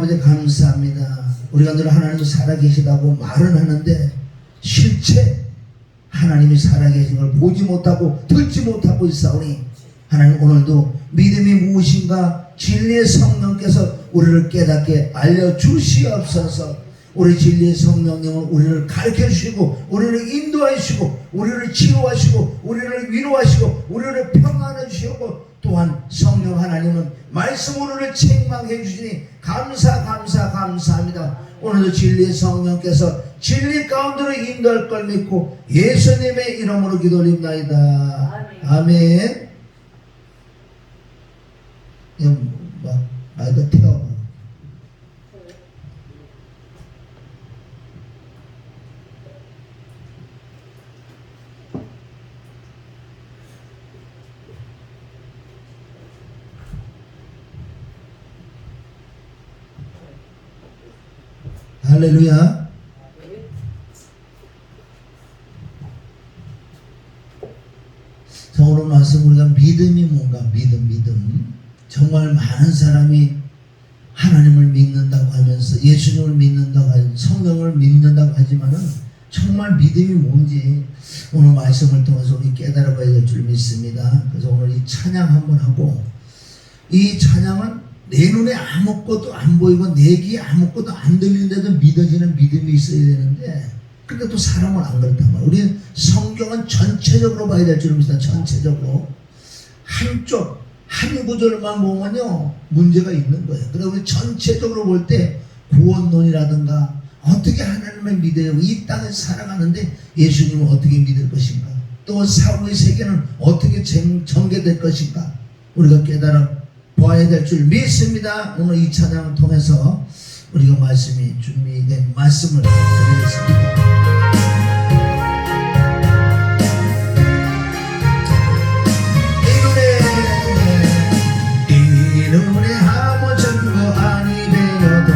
아버지 감사합니다. 우리가 늘 하나님이 살아계시다고 말은 하는데 실제 하나님이 살아계신 걸 보지 못하고 듣지 못하고 있사오니 하나님 오늘도 믿음이 무엇인가 진리의 성령께서 우리를 깨닫게 알려주시옵소서. 우리 진리의 성령님은 우리를 가르쳐주시고 우리를 인도하시고 우리를 치유하시고 우리를 위로하시고 우리를 평안해 주시고 또한 성령 하나님은 말씀으로를 책망해 주시니 감사합니다. 오늘도 진리의 성령께서 진리 가운데로 인도할 걸 믿고 예수님의 이름으로 기도드립니다. 아멘. 아이가 태워. 할렐루야. 자, 오늘 말씀 우리가 믿음이 뭔가 믿음 정말 많은 사람이 하나님을 믿는다고 하면서 예수님을 믿는다고 하면서 성령을 믿는다고 하지만은 정말 믿음이 뭔지 오늘 말씀을 통해서 우리 깨달아 봐야 될 줄 믿습니다. 그래서 오늘 이 찬양 한번 하고, 이 찬양은 내 눈에 아무것도 안 보이고 내 귀에 아무것도 안 들리는데도 믿어지는 믿음이 있어야 되는데, 근데 또 사람은 안 그렇단 말이에요. 우리는 성경은 전체적으로 봐야 될 줄 믿습니다. 전체적으로. 한쪽 한 구절만 보면요 문제가 있는 거예요. 그래서 우리 전체적으로 볼 때 구원론이라든가 어떻게 하나님을 믿어요, 이 땅에 살아가는데 예수님을 어떻게 믿을 것인가, 또 사후의 세계는 어떻게 전개될 것인가, 우리가 깨달아 보아야 될 줄 믿습니다. 오늘 이 찬양을 통해서 우리가 말씀이 준비된 말씀을 드리겠습니다. 이 눈에 아무 증거 아니 되어도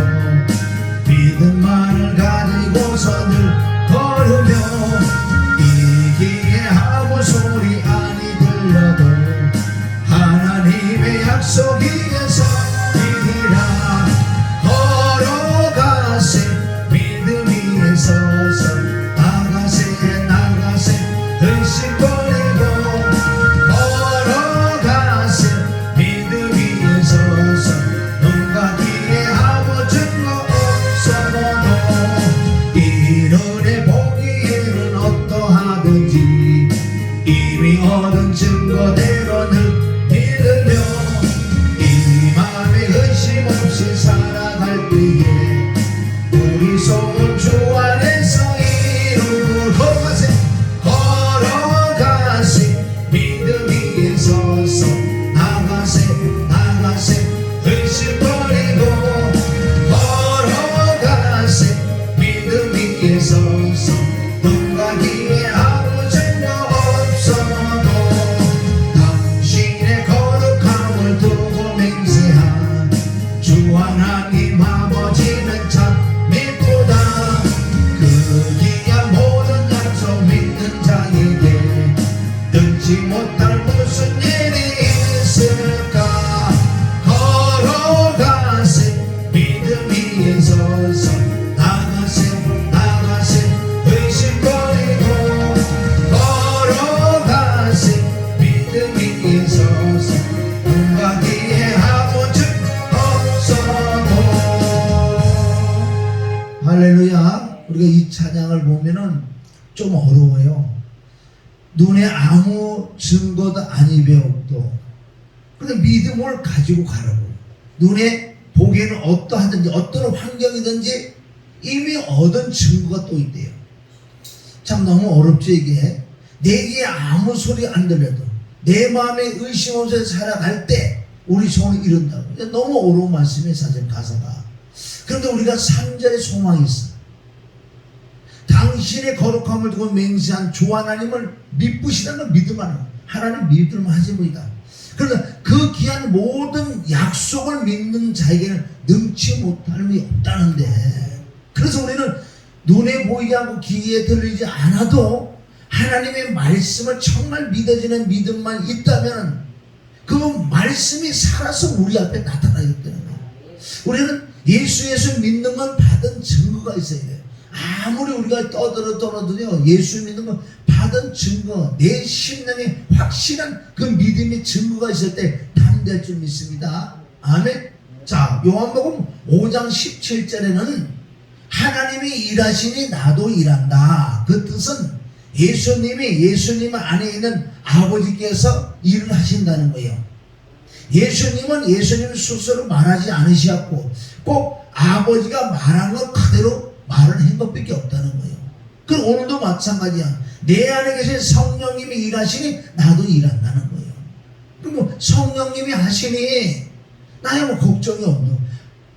믿음만을 가지고서 늘 걸으며, 이 귀에 아무 소리 아니 들려도 하나님의 약속 위에서 믿으라. 걸어가세 믿음 위에 서서 나가세 의심 버리고, 걸어가세 믿음 위에 서서 눈과 귀에 아무 증거 없어도 이 눈에 보기에는 어떠하든지 이미 얻은 증거대로는 믿으며, 이 맘에 의심 없이 살아갈 때에 우리 소원 주 안에서 걸어가세 믿음 위에 서서 나가세 의심 버리고, 걸어가세 믿음 위에 서서 눈과 귀에 아무 증거 없어도 당신의 거룩함을 두고 맹세한 주 하나님 아버지는 참 믿보다. 그 귀한 모든 약속 믿는 자에게 능치 못할 무슨 일이 있을까. 걸어가세 믿음 위에 서서 나가세 의심 버리고, 걸어가세 믿음 위에 서서 눈과 귀에 아무 증거 없어도. 할렐루야. 우리가 이 찬양을 보면은 좀 어려워요. 눈에 아무 증거도 아니 배웠도, 근데 믿음을 가지고 가라고. 눈에 보기에는 어떠하든지 어떤 환경이든지 이미 얻은 증거가 또 있대요. 참 너무 어렵죠 이게. 내 귀에 아무 소리 안 들려도 내 마음에 의심 없이 살아갈 때 우리 소원을 이룬다고. 너무 어려운 말씀이에요 사실 가사가. 그런데 우리가 3절에 소망이 있어. 당신의 거룩함을 두고 맹세한 주 하나님을 믿으시다는 믿음하는 하나님 믿음을 하십니다. 그러나 그 귀한 모든 약속을 믿는 자에게는 능치 못함이 없다는데, 그래서 우리는 눈에 보이지 않고 귀에 들리지 않아도 하나님의 말씀을 정말 믿어지는 믿음만 있다면 그 말씀이 살아서 우리 앞에 나타나기 때문에 우리는 예수 믿는 건 받은 증거가 있어야 돼요. 아무리 우리가 떠들어도요, 예수 믿는 건 받은 증거, 내 심령에 확실한 그 믿음의 증거가 있을 때 담대할 줄 믿습니다. 아멘. 자, 요한복음 5장 17절에는 하나님이 일하시니 나도 일한다. 그 뜻은 예수님 안에 있는 아버지께서 일을 하신다는 거예요. 예수님은 예수님 스스로 말하지 않으셨고 꼭 아버지가 말한 것 그대로 말을 한 것밖에 없다는 거예요. 그럼 오늘도 마찬가지야. 내 안에 계신 성령님이 일하시니 나도 일한다는 거예요. 그럼 뭐 성령님이 하시니 나야 뭐 걱정이 없노.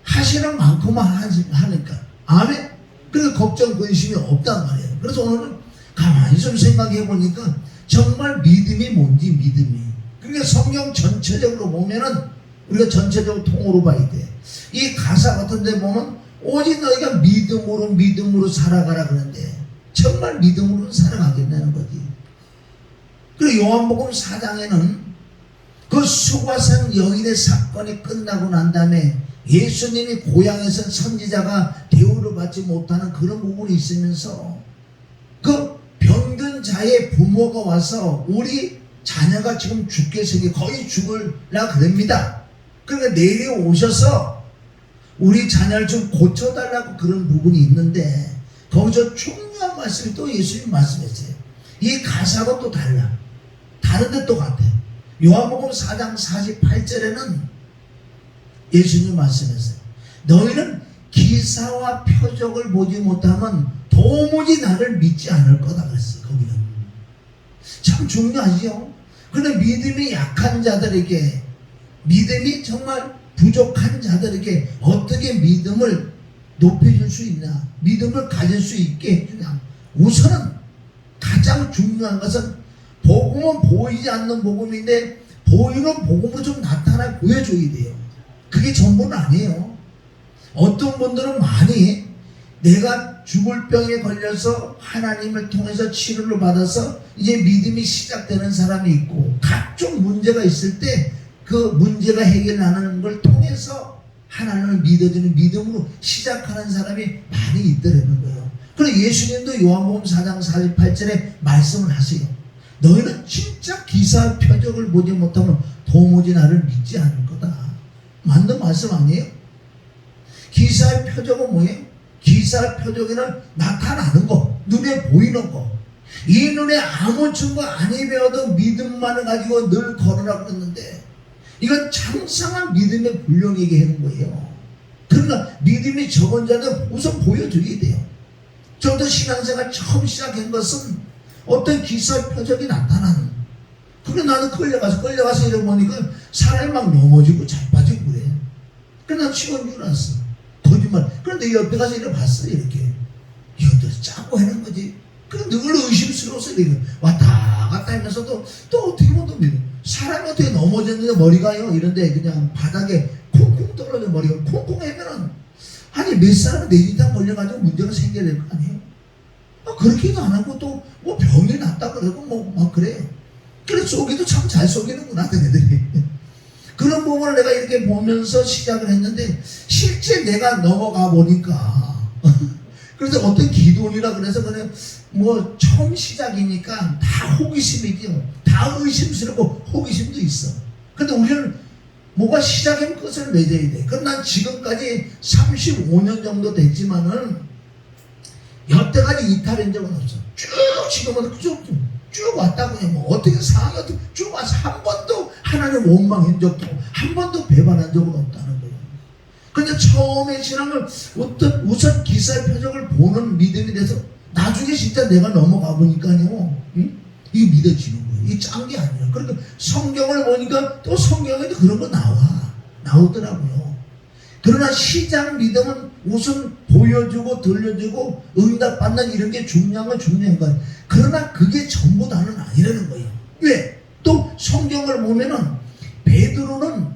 하시는 만큼만 하니까. 아멘. 그래서 걱정 근심이 없단 말이에요. 그래서 오늘은 가만히 좀 생각해 보니까 정말 믿음이 뭔지 믿음이. 그러니까 성경 전체적으로 보면은 우리가 전체적으로 통으로 봐야 돼. 이 가사 같은 데 보면 오직 너희가 믿음으로 살아가라 그러는데 정말 믿음으로 살아가겠다는 거지. 그리고 요한복음 4장에는 그 수과산 여인의 사건이 끝나고 난 다음에 예수님이 고향에서 선지자가 대우를 받지 못하는 그런 부분이 있으면서 그 병든 자의 부모가 와서 우리 자녀가 지금 죽게 생겨 거의 죽을라 그럽니다. 그러니까 내려오셔서 우리 자녀를 좀 고쳐달라고 그런 부분이 있는데 거기서 중요한 말씀이 또 예수님 말씀했어요. 이 가사가 또 달라. 다른데 또 같아. 요한복음 4장 48절에는 예수님 말씀했어요. 너희는 기사와 표적을 보지 못하면 도무지 나를 믿지 않을 거다 그랬어요. 거기는 참 중요하죠. 그런데 믿음이 약한 자들에게, 믿음이 정말 부족한 자들에게 어떻게 믿음을 높여줄 수 있나, 믿음을 가질 수 있게 해주냐. 우선은 가장 중요한 것은 복음은 보이지 않는 복음인데 보이는 복음으로 좀 나타나 보여줘야 돼요. 그게 전부는 아니에요. 어떤 분들은 많이 내가 죽을 병에 걸려서 하나님을 통해서 치료를 받아서 이제 믿음이 시작되는 사람이 있고 각종 문제가 있을 때 그 문제가 해결하는 걸 통해서 하나님을 믿어주는 믿음으로 시작하는 사람이 많이 있더라는 거예요. 그리고 예수님도 요한복음 4장 48절에 말씀을 하세요. 너희는 진짜 기사 표적을 보지 못하면 도무지 나를 믿지 않을 거다. 맞는 말씀 아니에요? 기사의 표적은 뭐예요? 기사의 표적에는 나타나는 거, 눈에 보이는 거. 이 눈에 아무 증거 아니 배워도 믿음만을 가지고 늘 걸으라고 그랬는데 이건 장성한 믿음의 분량이게 하는 거예요. 그러나 믿음이 적은 자는 우선 보여줘야 돼요. 저도 신앙생활 처음 시작한 것은 어떤 기사의 표적이 나타나는. 그래 나는 끌려가서 이러고 보니까 사람이 막 넘어지고 자빠지고 그래. 그래 난 치워인 줄 알았어. 거짓말. 그런데 옆에 가서 이렇게 봤어. 이렇게 이것도 짜고 하는 거지. 그래 늘 의심스러워서 이렇게 왔다 갔다 하면서도 또 어떻게 보면 믿어. 사람이 어떻게 넘어졌는데 머리가요 이런데 그냥 바닥에 콩콩 떨어져. 머리가 콩콩 하면은 아니 몇 사람은 내리다 걸려가지고 문제가 생겨야 될 거 아니에요. 그렇게도 안 하고 또 뭐 병이 났다 그러고 뭐 막 그래요. 그래 쏘기도 참 잘 쏘기는구나 걔네들이. 그런 부분을 내가 이렇게 보면서 시작을 했는데 실제 내가 넘어가 보니까 그래서 어떤 기도원이라 그래서 그냥 뭐 처음 시작이니까 다 호기심이죠. 다 의심스럽고 호기심도 있어. 근데 우리는 뭐가 시작하면 끝을 맺어야 돼. 그럼 난 지금까지 35년 정도 됐지만은 여태까지 이탈한 적은 없어. 쭉 지금은 쭉 왔다고요. 뭐 어떻게 상황이 어떻게 쭉 와서 한 번도 하나님 원망한 적도 한 번도 배반한 적은 없다는 거예요. 근데 처음에 신앙을 우선 기사의 표적을 보는 믿음이 돼서 나중에 진짜 내가 넘어가 보니까요. 이게 믿어지는 거예요. 이게 짠 게 아니라. 그러니까 성경을 보니까 또 성경에도 그런 거 나오더라고요. 그러나 시작 믿음은 우선 보여주고 들려주고 응답받는 이런 게 중요한 거예요. 그러나 그게 전부 다는 아니라는 거예요. 왜? 또 성경을 보면은 베드로는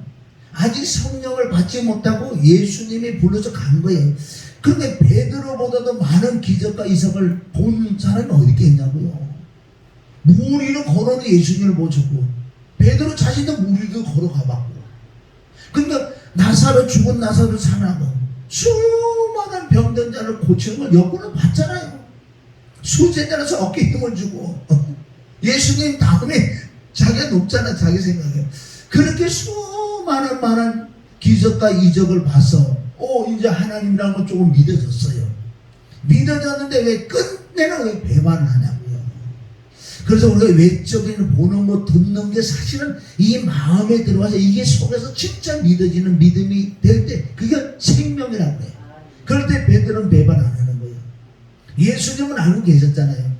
아직 성령을 받지 못하고 예수님이 불러서 간 거예요. 그런데 베드로보다도 많은 기적과 이적을 본 사람이 어디 있겠냐고요. 물 위로 걸어도 예수님을 보셨고 베드로 자신도 물 위로 걸어가봤고 그러니까 죽은 나사로 살아나고 수많은 병든 자를 고치는 걸 여고는 봤잖아요. 수제자로서 어깨에 힘을 주고 예수님 다음에 자기가 높잖아. 자기 생각에 그렇게 수많은 기적과 이적을 봐서 이제 하나님이라는 건 조금 믿어졌어요. 믿어졌는데 왜 끝내는 왜 배반을 하냐고요. 그래서 우리가 외적인 보는 것 듣는 게 사실은 이 마음에 들어와서 이게 속에서 진짜 믿어지는 믿음이 될 때 그게 생명이라고 해요. 그럴 때 베드로는 배반 안 하는 거예요. 예수님은 알고 계셨잖아요.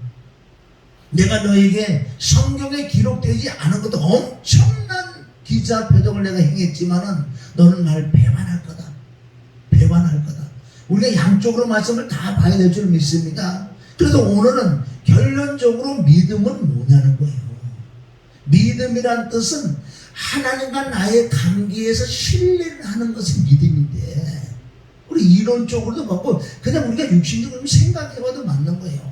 내가 너에게 성경에 기록되지 않은 것도 엄청난 기자 표적을 내가 행했지만은 너는 나를 배반할 거다. 배반할 거다. 우리가 양쪽으로 말씀을 다 봐야 될 줄 믿습니다. 그래서 오늘은 결론적으로 믿음은 뭐냐는 거예요. 믿음이란 뜻은 하나님과 나의 관계에서 신뢰를 하는 것이 믿음인데 우리 이론적으로도 맞고 그냥 우리가 육신적으로 생각해봐도 맞는 거예요.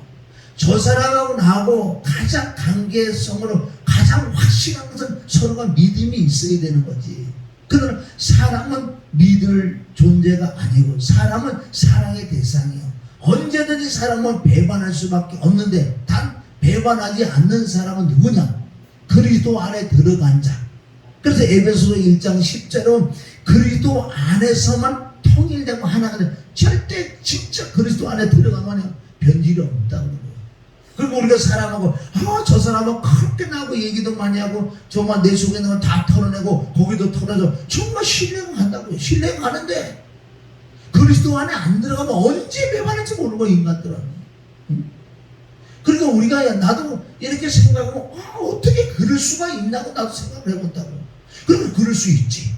저 사람하고 나하고 가장 관계성으로 가장 확실한 것은 서로가 믿음이 있어야 되는 거지. 그러나 사람은 믿을 존재가 아니고 사람은 사랑의 대상이에요. 언제든지 사람은 배반할 수밖에 없는데 단 배반하지 않는 사람은 누구냐? 그리스도 안에 들어간 자. 그래서 에베소서 1장 10절은 그리스도 안에서만 통일되고 하나가 돼. 절대 진짜 그리스도 안에 들어가면 변질이 없다고 그래요. 그리고 우리가 사람하고 저 사람은 그렇게 나하고 얘기도 많이 하고 정말 내 속에 있는 걸 다 털어내고 거기도 털어줘. 정말 신뢰가 간다고요. 신뢰가 가는데 그리스도 안에 안 들어가면 언제 배반할지 모르고 인간들은. 그러니까 우리가 나도 이렇게 생각하고 어떻게 그럴 수가 있나고 나도 생각을 해본다고. 그러면 그럴 수 있지.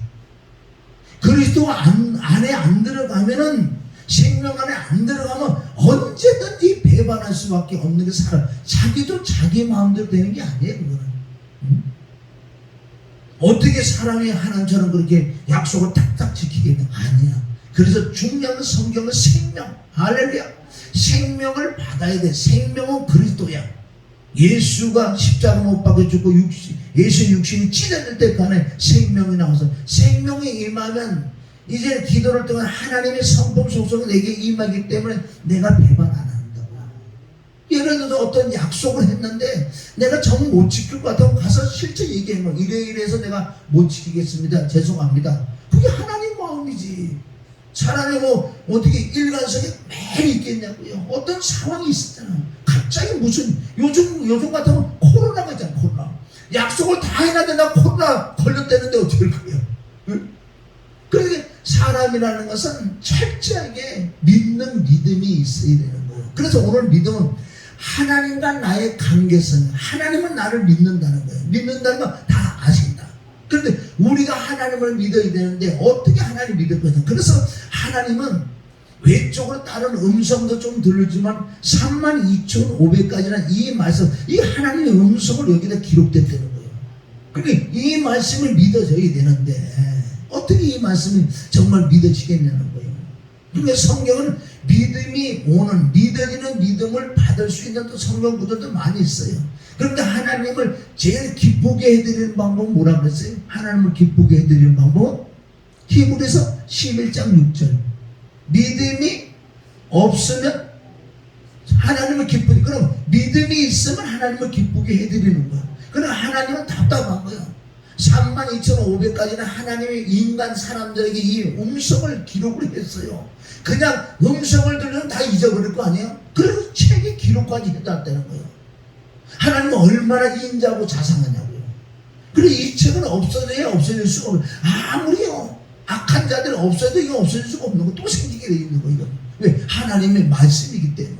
그리스도 안에 안 들어가면은 생명 안에 안 들어가면 언제든지 배반할 수밖에 없는 게 사람. 자기도 자기 마음대로 되는 게 아니에요. 그거는. 어떻게 사람이 하나님처럼 그렇게 약속을 딱딱 지키겠냐? 아니야. 그래서 중요한 건 성경은 생명. 할렐루야. 생명을 받아야 돼. 생명은 그리스도야. 예수가 십자가 못 박혀 죽고 예수 육신이 찢어질 때간에 생명이 나와서 생명이 임하면 이제 기도를 통해 하나님의 성품 속성이 내게 임하기 때문에 내가 배반 안 한다고. 예를 들어서 어떤 약속을 했는데 내가 정 못 지킬 것 같으면 가서 실제 얘기한 거 이래서 내가 못 지키겠습니다. 죄송합니다. 그게 하나님 마음이지. 사람이 어떻게 일관성이 매일 있겠냐고요. 어떤 상황이 있었잖아. 갑자기 무슨 요즘 같으면 코로나가 있잖아. 코로나. 약속을 다 해놨는데 나 코로나 걸렸다는데 어떻게 할 거예요? 응? 그러니까 사람이라는 것은 철저하게 믿는 믿음이 있어야 되는 거예요. 그래서 오늘 믿음은 하나님과 나의 관계성, 하나님은 나를 믿는다는 거예요. 믿는다는 건 다 아신다. 그런데 우리가 하나님을 믿어야 되는데 어떻게 하나님을 믿을 거냐. 그래서 하나님은 외적으로 다른 음성도 좀 들리지만 32,500까지는 이 말씀, 이 하나님의 음성을 여기다 기록됐다는 거예요. 그러니까 이 말씀을 믿어져야 되는데 어떻게 이 말씀이 정말 믿어지겠냐는 거예요. 그러니까 성경은 믿음이 오는 믿어지는 믿음을 받을 수 있는 또 성경 구절도 많이 있어요. 그런데 하나님을 제일 기쁘게 해드리는 방법은 뭐라고 그랬어요? 하나님을 기쁘게 해드리는 방법은 히브리서 11장 6절 믿음이 없으면 하나님을 기쁘게, 그럼 믿음이 있으면 하나님을 기쁘게 해드리는 거야. 그럼 하나님은 답답한 거야. 32,500까지는 하나님의 인간 사람들에게 이 음성을 기록을 했어요. 그냥 음성을 들으면 다 잊어버릴 거 아니에요? 그래서 책에 기록까지 해놨다는 거예요. 하나님은 얼마나 인자하고 자상하냐고요. 그리고 이 책은 없어져야 없어질 수가 없어요. 아무리요 악한 자들 없어도 이거 없어질 수가 없는 거, 또 생기게 되어 있는 거. 이거 왜? 하나님의 말씀이기 때문에.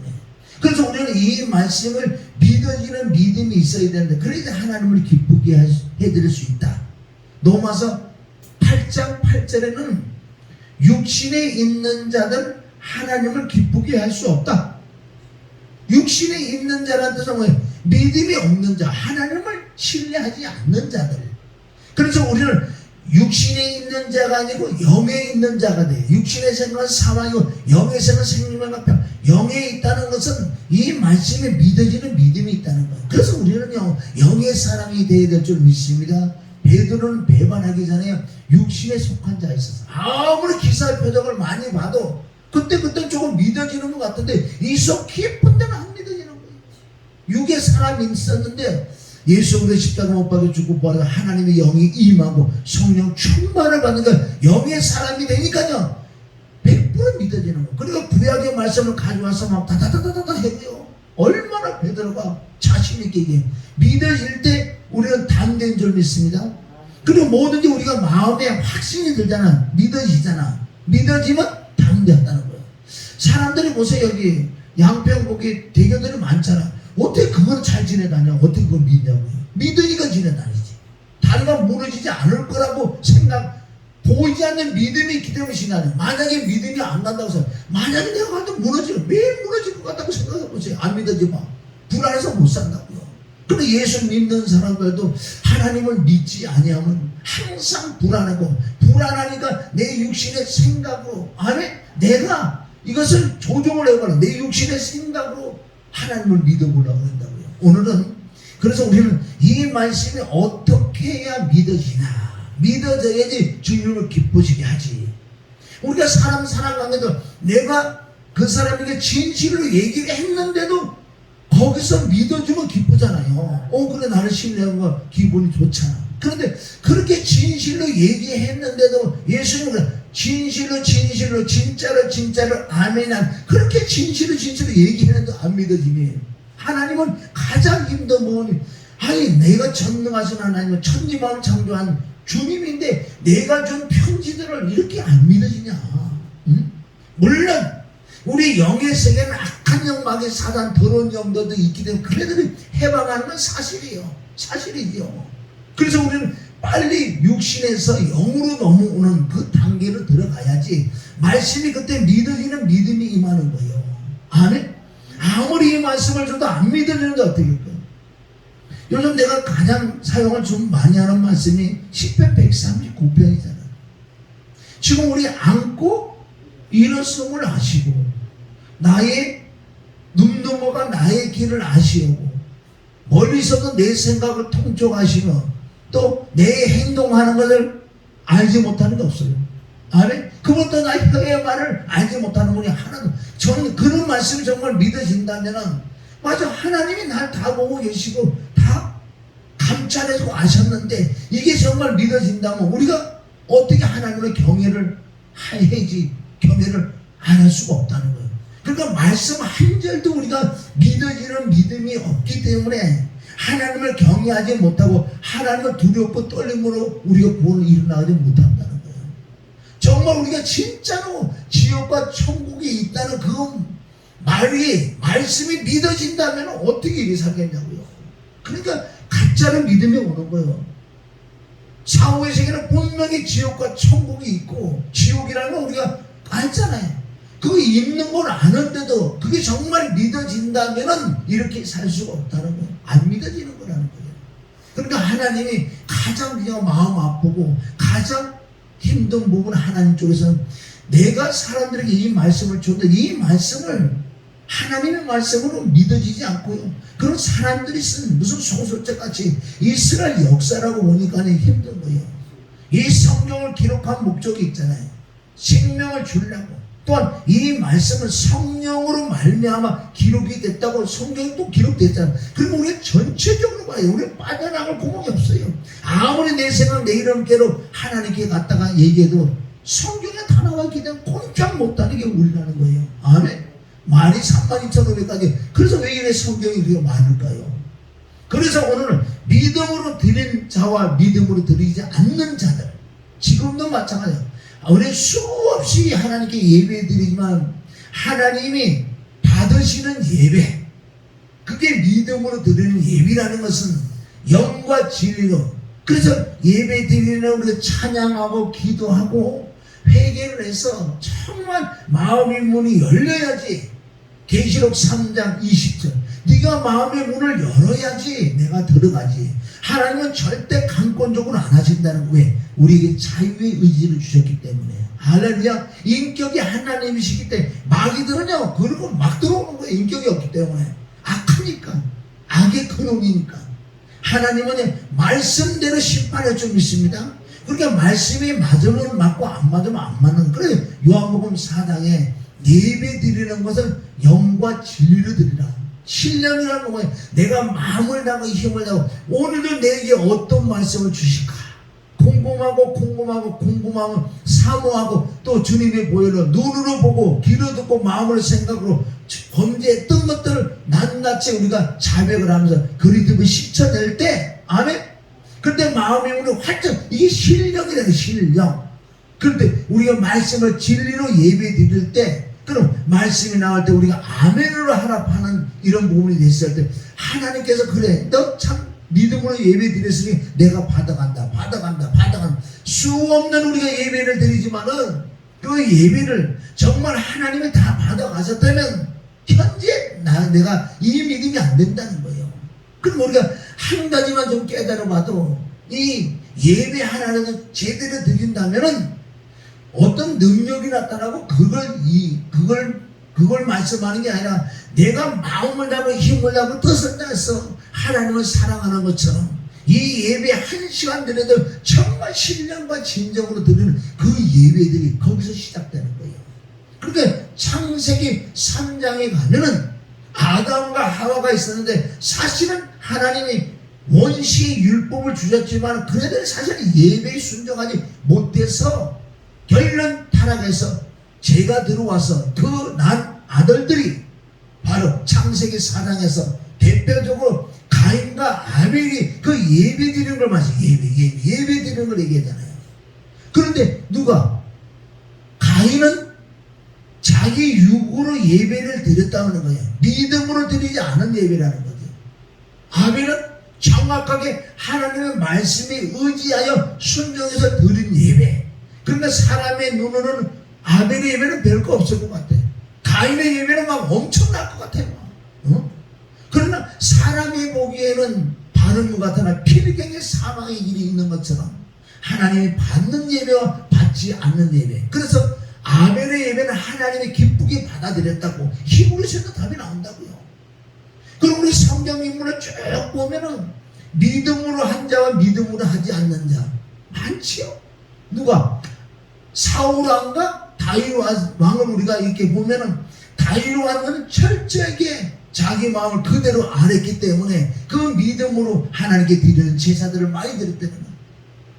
그래서 우리는 이 말씀을 믿어지는 믿음이 있어야 되는데, 그래야 하나님을 기쁘게 해드릴 수 있다. 로마서 8장 8절에는 육신에 있는 자들 하나님을 기쁘게 할 수 없다. 육신에 있는 자라는 뜻은 뭐예요? 믿음이 없는 자, 하나님을 신뢰하지 않는 자들. 그래서 우리는 육신에 있는 자가 아니고 영에 있는 자가 돼요. 육신의 생각은 사망이고 영의 생각은 생명과 같아. 영에 있다는 것은 이 말씀에 믿어지는 믿음이 있다는 거예요. 그래서 우리는요 영의 사람이 되어야 될 줄 믿습니다. 베드로는 배반하기 전에 육신에 속한 자였었어. 아무리 기사의 표적을 많이 봐도 그때 조금 믿어지는 것 같은데 이 속 깊은 데는 안 믿어지는 거예요. 육의 사람이 있었는데 예수 그리스도 십자가 못 박혀 죽고 부활해서 하나님의 영이 임하고 성령 충만을 받으니까 영의 사람이 되니까요 100% 믿어지는 거예요. 그리고 구약의 말씀을 가져와서 막 다다다다다 해요. 얼마나 베드로가 자신있게 얘기해. 믿어질 때 우리는 담대한 줄 믿습니다. 그리고 뭐든지 우리가 마음에 확신이 들잖아. 믿어지잖아. 믿어지면 담대하다는 거예요. 사람들이 보세요. 여기 양평고기 대교들이 많잖아. 어떻게 그걸 잘 지내다녀? 어떻게 그걸 믿냐고요. 믿으니까 지내다니지. 다리가 무너지지 않을 거라고 보이지 않는 믿음이 있기 때문에 신나요. 만약에 믿음이 안 간다고 해서 만약에 내가 가도 무너지면 매일 무너질 것 같다고 생각해 보세요. 안 믿어지면 불안해서 못 산다고요. 그런데 예수 믿는 사람들도 하나님을 믿지 아니하면 항상 불안하고 불안하니까 내 육신의 생각으로 내가 이것을 조종을 해봐라. 내 육신의 생각으로 하나님을 믿어보려고 한다고요. 오늘은 그래서 우리는 이 말씀이 어떻게 해야 믿어지나. 믿어져야지 주님을 기쁘시게 하지. 우리가 사람 관계도 내가 그 사람에게 진실로 얘기를 했는데도 거기서 믿어주면 기쁘잖아요. 그래 나를 신뢰한 거 기분이 좋잖아. 그런데 그렇게 진실로 얘기했는데도 예수님은 진실로 진짜로 아멘한 그렇게 진실로 얘기했는데도 안 믿어지니 하나님은 가장 힘든 부분이 내가 전능하신 하나님은 천지만을 창조한 주님인데 내가 준 편지들을 이렇게 안 믿어지냐. 응? 물론 우리 영의 세계는 악한 영마귀 사단 더러운 영들도 있기 때문에 그네들이 해방하는 건 사실이지요. 그래서 우리는 빨리 육신에서 영으로 넘어오는 그 단계로 들어가야지 말씀이 그때 믿어지는 믿음이 임하는 거예요. 아멘? 아무리 이 말씀을 줘도 안 믿어지는데 어떻게 할까요? 요즘 내가 가장 사용을 좀 많이 하는 말씀이 10편 139편이잖아. 지금 우리 안고 일어섬을 아시고 나의 눈동호가 나의 길을 아시오고 멀리서도 내 생각을 통촉하시며 또 내 행동하는 것을 알지 못하는 게 없어요. 아멘? 그것도 나 혀의 말을 알지 못하는 분이 하나도. 저는 그런 말씀이 정말 믿어진다면은 맞아, 하나님이 날 다 보고 계시고 다 감찰해주고 아셨는데 이게 정말 믿어진다면 우리가 어떻게 하나님의 경외를 해야지 경외를 안 할 수가 없다는 거예요. 그러니까 말씀 한 절도 우리가 믿어지는 믿음이 없기 때문에 하나님을 경외하지 못하고 하나님을 두렵고 떨림으로 우리가 구원을 일어나지 못한다는 거예요. 정말 우리가 진짜로 지옥과 천국이 있다는 그 말씀이 믿어진다면 어떻게 이렇게 살겠냐고요. 그러니까 가짜로 믿음이 오는 거예요. 사후의 세계는 분명히 지옥과 천국이 있고 지옥이라는 건 우리가 알잖아요. 그거 있는 걸 아는데도 그게 정말 믿어진다면은 이렇게 살 수가 없다는 거예요. 안 믿어지는 거라는 거예요. 그러니까 하나님이 가장 그냥 마음 아프고 가장 힘든 부분 하나님 쪽에서는 내가 사람들에게 이 말씀을 줬는데 이 말씀을 하나님의 말씀으로 믿어지지 않고요. 그런 사람들이 쓴 무슨 소설책같이 이스라엘 역사라고 보니까 힘든 거예요. 이 성경을 기록한 목적이 있잖아요. 생명을 주려고. 또한 이 말씀은 성령으로 말미암아 기록이 됐다고 성경이 또 기록됐잖아요. 그럼 우리가 전체적으로 봐요. 우리가 빠져나갈 구멍이 없어요. 아무리 내 생각 내 이름께로 하나님께 갔다가 얘기해도 성경에 다 나와 있기 때문에 꼼짝 못하는 게 우리라는 거예요. 아멘. 말이 32,500가지. 그래서 왜 이래 성경이 그렇게 많을까요? 그래서 오늘 믿음으로 드린 자와 믿음으로 드리지 않는 자들, 지금도 마찬가지예요. 우리 수없이 하나님께 예배 드리지만 하나님이 받으시는 예배, 그게 믿음으로 드리는 예배라는 것은 영과 진리로. 그래서 예배 드리는 우리가 찬양하고 기도하고 회개를 해서 정말 마음의 문이 열려야지. 계시록 3장 20절 네가 마음의 문을 열어야지 내가 들어가지. 하나님은 절대 강권적으로 안 하신다는 거예요. 우리에게 자유의 의지를 주셨기 때문에. 할렐루야. 인격이 하나님이시기 때문에 마귀들은요 그리고 막 들어오는 거예요. 인격이 없기 때문에. 악하니까. 악의 근원이니까. 하나님은 말씀대로 심판할 줄 믿습니다. 그러니까 말씀이 맞으면 맞고 안 맞으면 안 맞는. 그래 요한복음 4장에 예배 드리는 것을 영과 진리로 드리라. 신령이라는 거예요. 내가 마음을 다하고 힘을 다하고 오늘도 내게 어떤 말씀을 주실까 궁금하고 사모하고 또 주님의 보혈로 눈으로 보고 귀로 듣고 마음으로 생각으로 범죄했던 것들을 낱낱이 우리가 자백을 하면서 그리스도를 씻어낼 때 아멘. 그때 마음이 우리 활짝 이게 신령이라는 신령. 그런데 우리가 말씀을 진리로 예배 드릴 때 그럼 말씀이 나올 때 우리가 아멘으로 하랍하는 이런 부분이 됐을 때 하나님께서 그래 너 참 믿음으로 예배 드렸으니 내가 받아간다. 수 없는 우리가 예배를 드리지만은 그 예배를 정말 하나님이 다 받아가셨다면 현재 내가 이 믿음이 안 된다는 거예요. 그럼 우리가 한 가지만 좀 깨달아봐도 이 예배 하나를 제대로 드린다면은 어떤 능력이 나타나고 그걸 말씀하는 게 아니라 내가 마음을 다하고 힘을 다하고 뜻을 다해서 하나님을 사랑하는 것처럼 이 예배 한 시간 드려도 정말 신령과 진정으로 드리는 그 예배들이 거기서 시작되는 거예요. 그러니까 창세기 3장에 가면은 아담과 하와가 있었는데 사실은 하나님이 원시의 율법을 주셨지만 그네들 사실 예배에 순종하지 못해서 결론 타락해서 죄가 들어와서 그 난 아들들이 바로 창세기 4장에서 대표적으로 가인과 아벨이 그 예배 드리는 걸 예배 드리는 걸 얘기하잖아요. 그런데 누가 가인은 자기 육으로 예배를 드렸다는 거예요. 믿음으로 드리지 않은 예배라는 거죠. 아벨은 정확하게 하나님의 말씀에 의지하여 순종해서 드린 예배. 그러니까 사람의 눈으로는 아벨의 예배는 별거 없을 것 같아요. 가인의 예배는 막 엄청날 것 같아요. 그러나 사람이 보기에는 바른 것 같으나 필경의 사망의 길이 있는 것처럼 하나님이 받는 예배와 받지 않는 예배. 그래서 아벨의 예배는 하나님이 기쁘게 받아들였다고 히브리서에도 답이 나온다고요. 그럼 우리 성경 인물을 쭉 보면은 믿음으로 한 자와 믿음으로 하지 않는 자 많지요. 누가? 사울 왕과 다윗 왕을 우리가 이렇게 보면은 다윗 왕은 철저하게 자기 마음을 그대로 알았기 때문에 그 믿음으로 하나님께 드리는 제사들을 많이 드렸다는 거예요.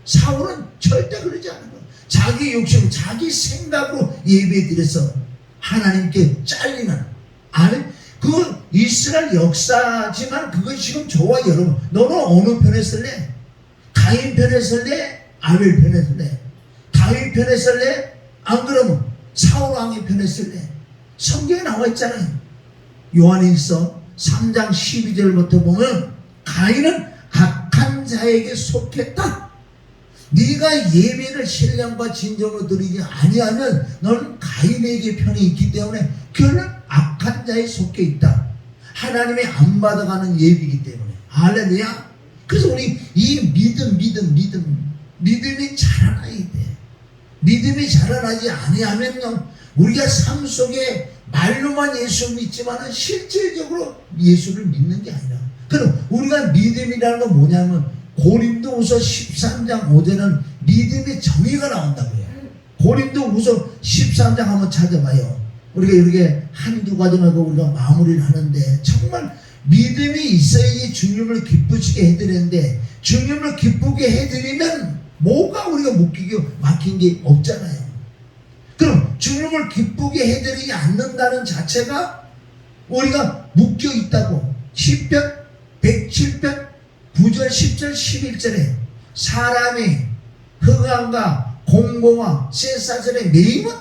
사울은 절대 그러지 않은 거예요. 자기 욕심, 자기 생각으로 예배 드려서 하나님께 잘리는 아멘. 그 이스라엘 역사지만 그건 지금 저와 여러분 너는 어느 편에 설래? 가인 편에 설래? 아벨 편에 설래? 다윗 편에 설래? 안 그러면 사울 왕의 편에 설래? 성경에 나와 있잖아요. 요한일서 3장 12절부터 보면 가인은 악한 자에게 속했다. 네가 예배를 신령과 진정으로 드리지 아니하면 너는 가인에게 편에 있기 때문에 그는 악한 자에 속해 있다. 하나님이 안 받아가는 예배이기 때문에. 할렐루야. 그래서 우리 이 믿음이 자라나야 돼. 믿음이 자라나지 아니하면요 우리가 삶 속에 말로만 예수 믿지만 실질적으로 예수를 믿는 게 아니라. 그럼 우리가 믿음이라는 건 뭐냐면 고린도후서 13장 5절은 믿음의 정의가 나온다고요. 고린도후서 13장 한번 찾아봐요. 우리가 이렇게 한두 가지만 우리가 마무리를 하는데 정말 믿음이 있어야지 주님을 기쁘시게 해드리는데 주님을 기쁘게 해드리면 뭐가 우리가 막힌 게 없잖아요. 그럼 주님을 기쁘게 해드리지 않는다는 자체가 우리가 묶여 있다고. 시편 107편 9절 10절 11절에 사람이 흑암과 공고와 쇠사슬의 매임은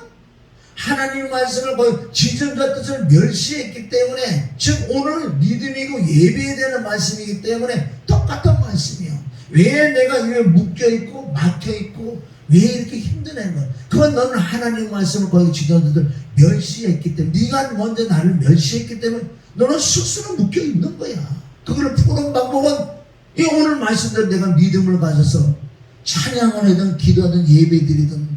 하나님 말씀을 거의 지존자 뜻을 멸시했기 때문에 즉 오늘 믿음이고 예배해야 되는 말씀이기 때문에 똑같은 말씀이요. 왜 내가 이렇게 묶여있고 막혀있고 왜 이렇게 힘드냐는 거야. 그건 너는 하나님 말씀을 거기 지도자들 멸시했기 때문에 네가 먼저 나를 멸시했기 때문에 너는 스스로 묶여있는 거야. 그걸 푸는 방법은 이 오늘 말씀대로 내가 믿음을 가져서 찬양을 하든 기도하든 예배드리든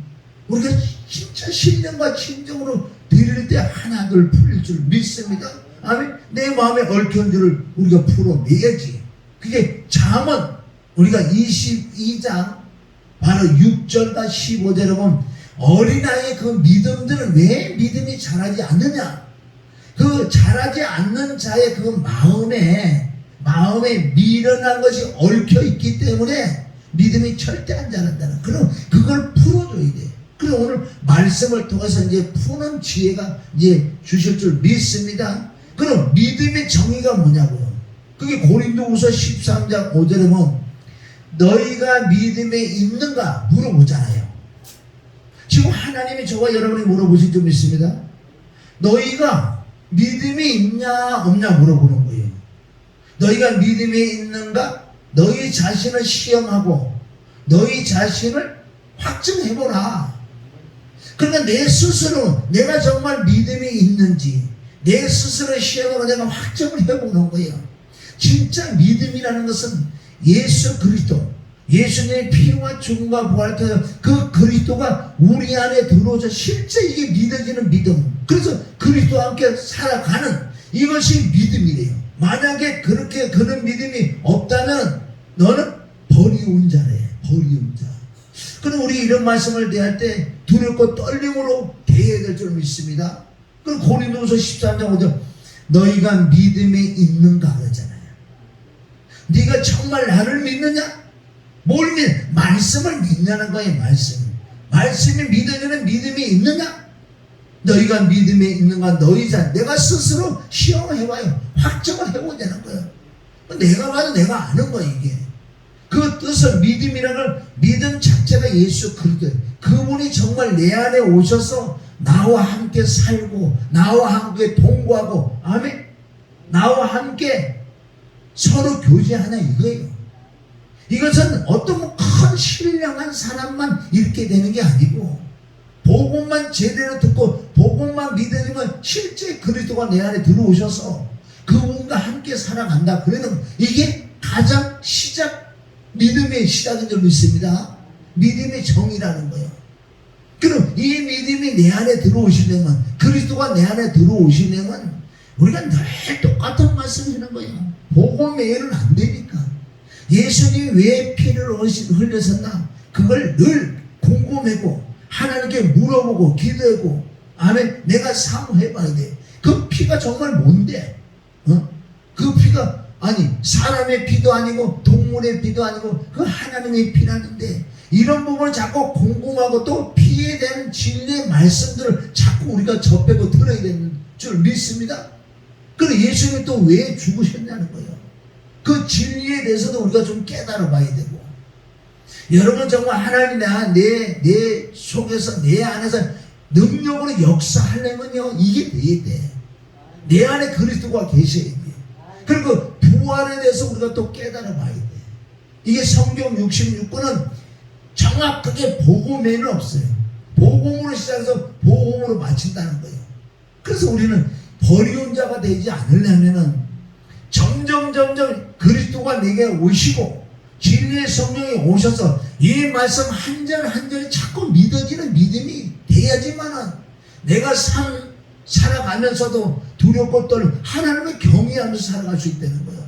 우리가 진짜 신령과 진정으로 드릴 때 하나둘 풀릴 줄 믿습니다. 아멘. 내 마음에 얽힌 줄을 우리가 풀어내야지. 그게 잠언 우리가 22장 바로 6절과 15절에 보면 어린아이의 그 믿음들은 왜 믿음이 자라지 않느냐, 그 자라지 않는 자의 그 마음에 미련한 것이 얽혀 있기 때문에 믿음이 절대 안 자란다는, 그럼 그걸 풀어줘야 돼. 그럼 오늘 말씀을 통해서 이제 푸는 지혜가 이제 주실 줄 믿습니다. 그럼 믿음의 정의가 뭐냐고요? 그게 고린도후서 13장 5절에 보면 너희가 믿음에 있는가 물어보잖아요. 지금 하나님이 저와 여러분이 물어보실 줄 믿습니다. 너희가 믿음이 있냐 없냐 물어보는 거예요. 너희가 믿음에 있는가? 너희 자신을 시험하고 너희 자신을 확증해보라. 그러니까 내 스스로 내가 정말 믿음이 있는지 내 스스로 시험하고 내가 확정을 해보는 거예요. 진짜 믿음이라는 것은 예수 그리스도, 예수님의 피와 죽음과 부활하여 그 그리스도가 우리 안에 들어오셔 실제 이게 믿어지는 믿음. 그래서 그리스도와 함께 살아가는 이것이 믿음이래요. 만약에 그렇게 그런 믿음이 없다면 너는 버리운 자래. 버리운 자. 그럼 우리 이런 말씀을 대할 때 두렵고 떨림으로 대해야 될 줄 믿습니다. 그럼 고린도후서 13장 5절 너희가 믿음에 있는가 그러잖아요. 네가 정말 나를 믿느냐? 뭘 믿? 말씀을 믿냐는 거예요. 말씀이 믿어지는 믿음이 있느냐? 너희가 믿음에 있는가? 너희 자 내가 스스로 시험을 해봐요. 확정을 해보자는 거예요. 내가 봐도 내가 아는 거예요. 이게 그 뜻은 믿음이라는 걸, 믿음 자체가 예수 그리스도, 그분이 정말 내 안에 오셔서 나와 함께 살고 나와 함께 동거하고, 아멘, 나와 함께 서로 교제하나 이거예요. 이것은 어떤 큰 신령한 사람만 이렇게 되는 게 아니고 복음만 제대로 듣고 복음만 믿으면 실제 그리스도가 내 안에 들어오셔서 그분과 함께 살아간다. 그러면 이게 가장 믿음의 시작인 줄 믿습니다. 믿음의 정의라는 거예요. 그럼 이 믿음이 내 안에 들어오시려면, 그리스도가 내 안에 들어오시려면 우리가 늘 똑같은 말씀을 하는 거예요. 복음 외에는 안 되니까. 예수님이 왜 피를 흘렸었나? 그걸 늘 궁금해고 하나님께 물어보고 기도하고, 아멘, 내가 사모해봐야 돼. 그 피가 정말 뭔데? 그 피가 아니 사람의 피도 아니고 동물의 피도 아니고 그 하나님의 피라는데, 이런 부분을 자꾸 궁금하고 또 피에 대한 진리의 말씀들을 자꾸 우리가 접하고 들어야 되는 줄 믿습니다. 그럼 예수님이 또 왜 죽으셨냐는 거예요. 그 진리에 대해서도 우리가 좀 깨달아 봐야 되고, 여러분 정말 하나님이 내 속에서 내 안에서 능력으로 역사하려면요 이게 돼야 돼. 내 안에 그리스도가 계셔야 돼. 그리고 부활에 대해서 우리가 또 깨달아 봐야 돼. 이게 성경 66권은 정확하게 복음에는 없어요. 복음으로 시작해서 복음으로 마친다는 거예요. 그래서 우리는 버리운 자가 되지 않으려면은 점점 그리스도가 내게 오시고 진리의 성령이 오셔서 이 말씀 한 절 한 절이 자꾸 믿어지는 믿음이 돼야지만은 내가 살아가면서도 두렵고 떨고 하나님을 경외하면서 살아갈 수 있다는 거예요.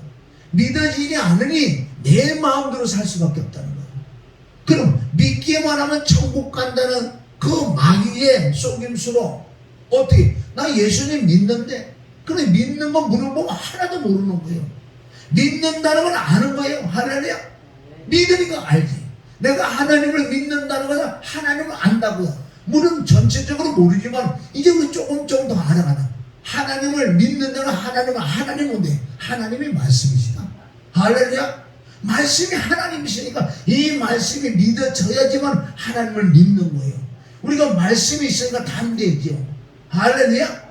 믿어지지 않으니 내 마음대로 살 수밖에 없다는 거예요. 그럼 믿기만 하면 천국 간다는 그 마귀의 속임수로 어떻게, 나 예수님 믿는데, 그래 믿는 건 물어보면 하나도 모르는 거예요. 믿는다는 건 아는 거예요. 할렐루야. 믿으니까 알지. 내가 하나님을 믿는다는 건 하나님을 안다고요. 물론 전체적으로 모르지만 이제 우리 조금 더 알아가나. 하나님을 믿는다는 하나님은 뭔데? 하나님이 말씀이시다. 할렐루야. 말씀이 하나님이시니까 이 말씀이 믿어져야지만 하나님을 믿는 거예요. 우리가 말씀이 있으니까 담대해져. 할렐루야.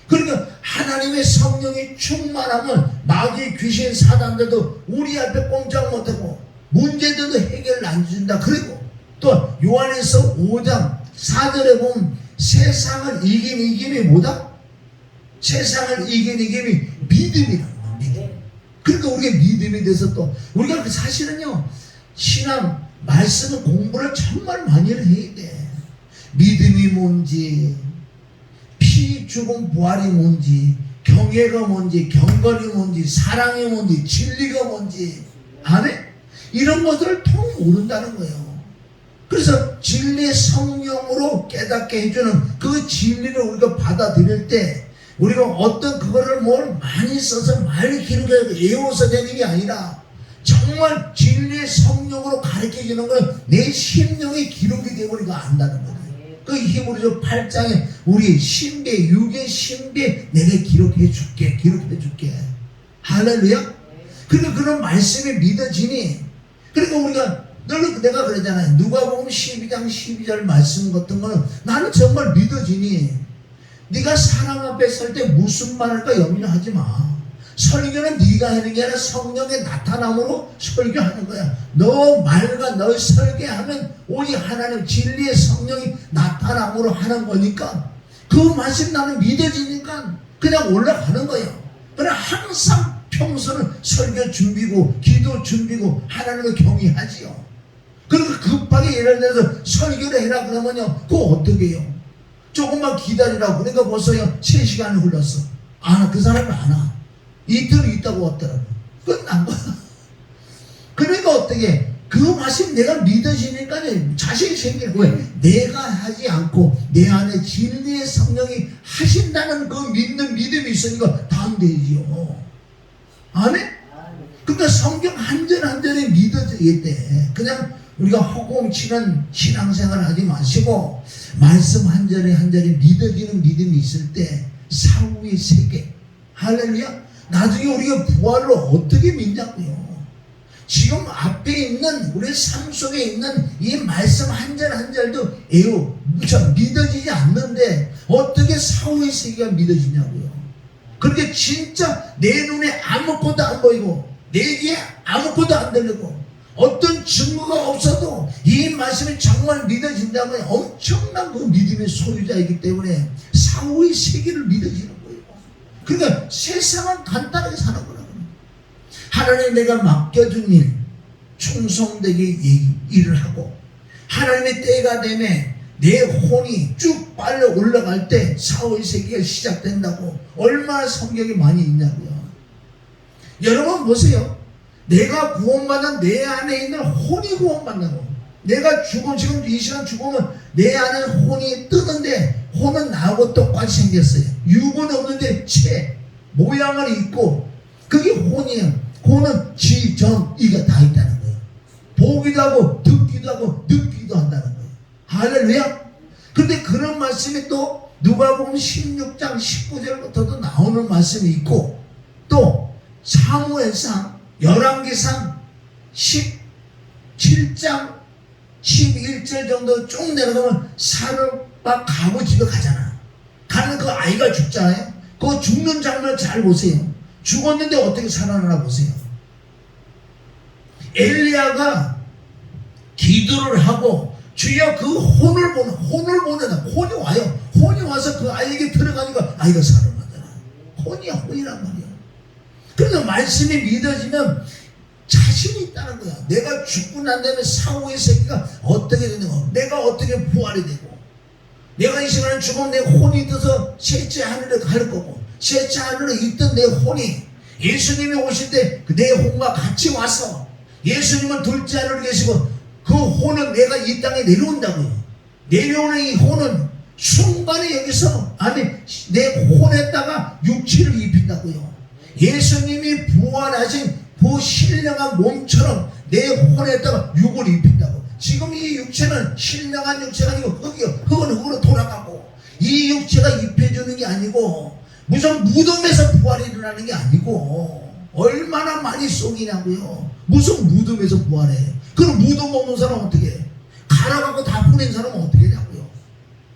그러니까 하나님의 성령이 충만하면 마귀, 귀신, 사단들도 우리 앞에 꼼짝 못하고 문제들도 해결을 안 준다. 그리고 또 요한에서 5장 4절에 보면 세상을 이긴 이김이 뭐다? 세상을 이긴 이김이 믿음이라는 거야. 믿음. 그러니까 우리가 믿음에 대해서 또 우리가 사실은요 신앙 말씀을 공부를 정말 많이 해야 돼. 믿음이 뭔지, 피 죽음 부활이 뭔지, 경외가 뭔지, 경건이 뭔지, 사랑이 뭔지, 진리가 뭔지, 아멘? 이런 것들을 통 모른다는 거예요. 그래서 진리의 성령으로 깨닫게 해주는 그 진리를 우리가 받아들일 때 우리가 어떤 그거를 뭘 많이 써서 많이 기록해서 외워서 되는 게 아니라 정말 진리의 성령으로 가르쳐주는 건 내 심령에 기록이 되고 우리가 안다는 거예요. 그 히브리서 8장에 우리 신비, 육의 신비 내가 기록해 줄게. 할렐루야. 그러니까 그런 말씀이 믿어지니, 그러니까 우리가 늘 내가 그러잖아요. 누가복음 12장 12절 말씀 같은 거는 나는 정말 믿어지니, 네가 사람 앞에 설 때 무슨 말 할까 염려하지 마. 설교는 네가 하는 게 아니라 성령의 나타남으로 설교하는 거야. 너 말과 너 설교하면 오직 하나님 진리의 성령이 나타남으로 하는 거니까 그 말씀 나는 믿어지니까 그냥 올라가는 거예요. 그래 항상 평소는 설교 준비고 기도 준비고 하나님을 경외하지요. 그리고 급하게 예를 들어서 설교를 해라 그러면요, 그거 어떻게 해요? 조금만 기다리라고. 그러니까 벌써요 3시간이 흘렀어. 그 사람이 안 와. 이틀 있다고 왔더라고. 끝난 거야. 그러니까 어떻게 그 말씀 내가 믿어지니까 자신이 생기는 거야. 내가 하지 않고 내 안에 진리의 성령이 하신다는 그 믿는 믿음이 있으니까 당되지요. 아멘? 그러니까 성경 한 절 한 절에 믿어지겠대. 그냥 우리가 허공치는 신앙생활 하지 마시고 말씀 한 절에 한 절에 믿어지는 믿음이 있을 때 사후의 세계. 할렐루야. 나중에 우리가 부활을 어떻게 믿냐고요. 지금 앞에 있는 우리 삶 속에 있는 이 말씀 한 절 한 절도 믿어지지 않는데 어떻게 사후의 세계가 믿어지냐고요. 그렇게 진짜 내 눈에 아무것도 안 보이고 내 귀에 아무것도 안 들리고 어떤 증거가 없어도 이 말씀이 정말 믿어진다면 엄청난 그 믿음의 소유자이기 때문에 사후의 세계를 믿어지는 거예요. 그러니까 세상은 간단하게 사는 거라고. 하나님 내가 맡겨준 일 충성되게 일을 하고 하나님의 때가 되면 내 혼이 쭉 빨려 올라갈 때 사후의 세계가 시작된다고 얼마나 성경이 많이 있냐고요. 여러분 보세요. 내가 구원받은 내 안에 있는 혼이 구원받는다고. 내가 지금 이 시간 죽으면 내 안에 혼이 뜨는데 혼은 나하고 똑같이 생겼어요. 육은 없는데 모양을 입고 그게 혼이에요. 혼은 지, 정, 이가 다 있다는 거예요. 보기도 하고 듣기도 하고 느끼기도 한다는 거예요. 할렐루야. 그런데 그런 말씀이 또 누가복음 16장 19절부터도 나오는 말씀이 있고 또 사무엘상 열왕기상 17장 11절 정도 쭉 내려가면 사르밧 가고 집에 가잖아. 가는 그 아이가 죽잖아요. 그 죽는 장면을 잘 보세요. 죽었는데 어떻게 살아나나 보세요. 엘리야가 기도를 하고 주여 그 혼을 보내다. 혼이 와요. 혼이 와서 그 아이에게 들어가니까 아이가 살아나잖아. 혼이란 말이야. 그래서 말씀이 믿어지면 자신이 있다는 거야. 내가 죽고 난 다음에 사후의 세계가 어떻게 되는 거, 내가 어떻게 부활이 되고, 내가 이 시간에 죽으면 내 혼이 떠서 셋째 하늘에 갈 거고, 셋째 하늘에 있던 내 혼이 예수님이 오실 때 내 혼과 같이 와서 예수님은 둘째 하늘에 계시고 그 혼은 내가 이 땅에 내려온다고요. 내려오는 이 혼은 순간에 여기서 내 혼에다가 육체를 입힌다고요. 예수님이 부활하신 그 신령한 몸처럼 내 혼에다가 육을 입힌다고. 지금 이 육체는 신령한 육체가 아니고 흙은 흙으로 돌아가고, 이 육체가 입혀주는 게 아니고 무슨 무덤에서 부활이 일어나는 게 아니고 얼마나 많이 속이냐고요. 무슨 무덤에서 부활해. 그럼 무덤 없는 사람은 어떻게 해? 갈아갖고 다 보낸 사람은 어떻게 하냐고요.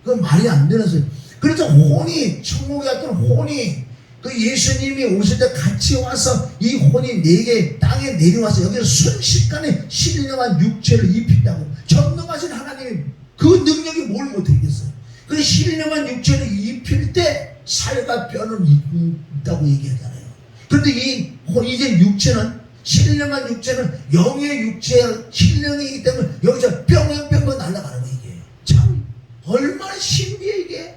그건 말이 안 되는 소리. 그래서 혼이, 천국에 갔던 혼이 그 예수님이 오실 때 같이 와서 이 혼이 내게 땅에 내려와서 여기서 순식간에 신령한 육체를 입힌다고. 전능하신 하나님이 그 능력이 뭘 못하겠어요. 그 신령한 육체를 입힐 때 살과 뼈는 있다고 얘기하잖아요. 그런데 이제 육체는, 신령한 육체는 영의 육체의 신령이기 때문에 여기서 뿅뿅뿅 날아가는 거예요. 이게 참 얼마나 신비해 이게.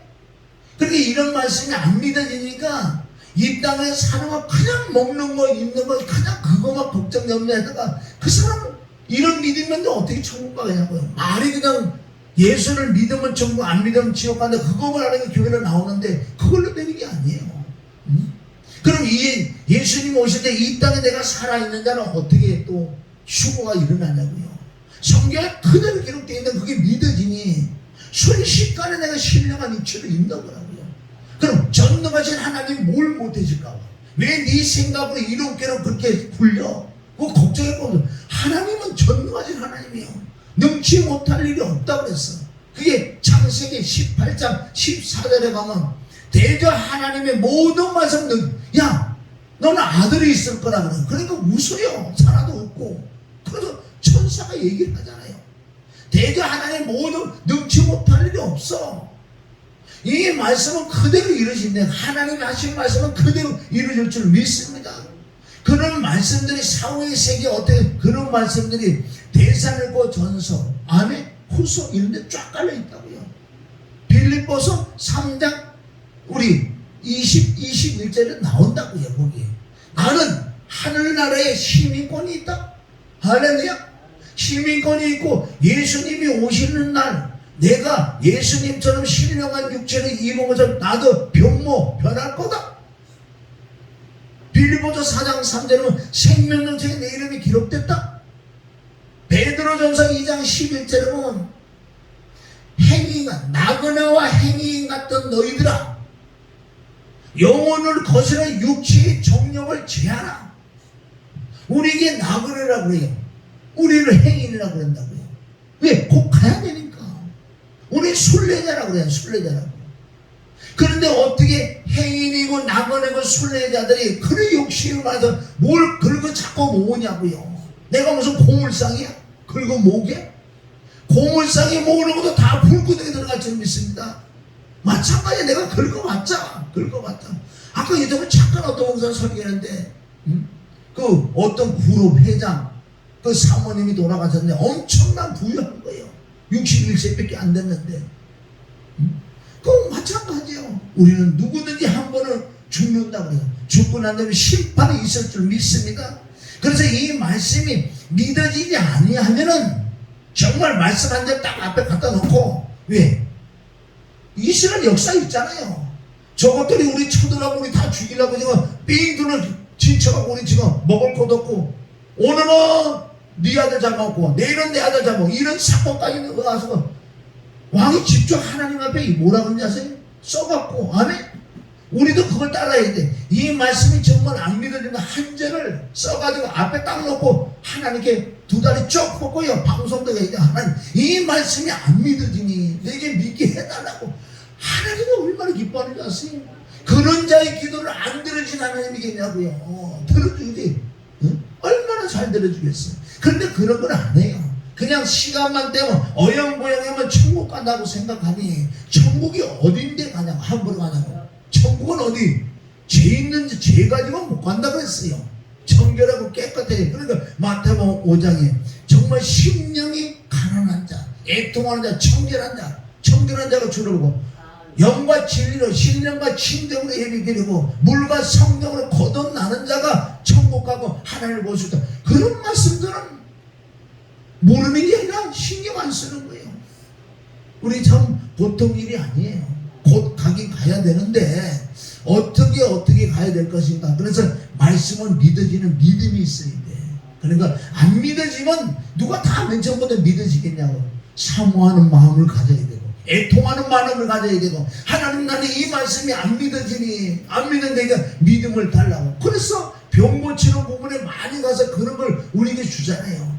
그렇게 이런 말씀이 안 믿어지니까 이 땅에 사는 거 그냥 먹는 거 입는 거 그냥 그거만 걱정 염려하다가 그 사람은 이런 믿음인데 어떻게 천국 가냐고요. 말이 그냥 예수를 믿으면 천국, 안 믿으면 지옥 간다. 그거만 하는 게 교회로 나오는데 그걸로 되는 게 아니에요. 그럼 이 예수님 오실 때 이 땅에 내가 살아있는 자는 어떻게 또 휴거가 일어나냐고요. 성경에 그대로 기록되어 있는 그게 믿어지니 순식간에 내가 신령한 육체를 입는 거라고요. 그럼 전능하신 하나님 뭘 못해줄까? 왜 네 생각으로 이렇게로 그렇게 굴려? 그거 걱정할 거 없어. 하나님은 전능하신 하나님이에요. 능치 못할 일이 없다고 그랬어. 그게 창세기 18장 14절에 가면 대저 하나님의 모든 말씀은 야 너는 아들이 있을 거라 그래. 그러니까 웃어요. 하나도 없고. 그래서 천사가 얘기를 하잖아요. 대저 하나님 모든 능치 못할 일이 없어. 이 말씀은 그대로 이루어진대. 하나님이 하신 말씀은 그대로 이루어질 줄 믿습니다. 그런 말씀들이 사후의 세계 어떻게 그런 말씀들이 대사를고 전서, 아멘, 후서 이런 데 쫙 깔려 있다고요. 빌립보서 3장 우리 21절에 나온다고요. 거기 나는 하늘나라에 시민권이 있다. 할렐루야. 시민권이 있고 예수님이 오시는 날 내가 예수님처럼 신령한 육체를 입은 것처럼 나도 변할 거다. 빌립보서 4장 3절은 생명책에 내 이름이 기록됐다. 베드로전서 2장 11절에 보면 행위가 나그네와 행위인 같던 너희들아 영혼을 거스르는 육체의 정욕을 제하라. 우리에게 나그네라고 그래요. 우리를 행인이라고 그런다고요. 왜? 곧 가야 되니까. 우리 순례자라고 그래요. 순례자라고. 그런데 어떻게 행인이고 나그네고 순례자들이 그런 욕심을 많아서 뭘 긁어 자꾸 모으냐고요. 내가 무슨 고물상이야? 긁어 모으게? 고물상에 모으는 것도 다 불구덩이에 들어갈 줄 믿습니다. 마찬가지에 내가 긁어봤자. 아까 이전에 잠깐 어떤 목사 설교했는데 그 어떤 그룹 회장 그 사모님이 돌아가셨는데 엄청난 부유한 거예요. 61세밖에 안 됐는데 그건 마찬가지예요. 우리는 누구든지 한 번은 죽는다고 해요. 죽고 난 다음에 심판이 있을 줄 믿습니다. 그래서 이 말씀이 믿어지지 아니하면은 정말 말씀 한 절 딱 앞에 갖다 놓고 왜? 이스라엘 역사 있잖아요. 저것들이 우리 쳐들어가고 우리 다 죽이려고 지금 삥들을 진쳐가고 우리 지금 먹을 것도 없고 오늘은 네 아들 잡아먹고 내일은 내 아들 잡아먹고 이런 사건까지 와서 왕이 직접 하나님 앞에 뭐라 그러는지 아세요? 써갖고 아멘? 우리도 그걸 따라야 돼. 이 말씀이 정말 안 믿어지면 한 절을 써가지고 앞에 딱 놓고 하나님께 두 다리 쭉 뻗고요. 방송도 해야 돼. 하나님 이 말씀이 안 믿어지니 내게 믿게 해달라고. 하나님이 얼마나 기뻐하는지 아세요? 그런 자의 기도를 안 들어주신 하나님이겠냐고요. 들어주지. 응? 얼마나 잘 들어주겠어요. 그런데 그런 걸 안 해요. 그냥 시간만 때면 어영부영하면 천국 간다고 생각하니 천국이 어딘데 가냐고. 함부로 가냐고. 천국은 어디? 죄 있는지 죄 가지고 못 간다 그랬어요. 청결하고 깨끗해. 그러니까 마태복음 5장에 정말 심령이 가난한 자, 애통하는 자, 청결한 자가 주를 보고 영과 진리로 신령과 진정으로 예비드리고 물과 성령으로 거듭나는 자가 천국 가고 하나님을 볼 수 있다. 그런 말씀들은 모르는 게 아니라 신경 안 쓰는 거예요. 우리 참 보통 일이 아니에요. 곧 가긴 가야 되는데 어떻게 가야 될 것인가. 그래서 말씀은 믿어지는 믿음이 있어야 돼. 그러니까 안 믿어지면 누가 다 맨 처음부터 믿어지겠냐고. 사모하는 마음을 가져야 되고 애통하는 마음을 가져야 되고 하나님 나는 이 말씀이 안 믿어지니 안 믿는다니까 믿음을 달라고. 그래서 병 고치는 부분에 많이 가서 그런 걸 우리에게 주잖아요.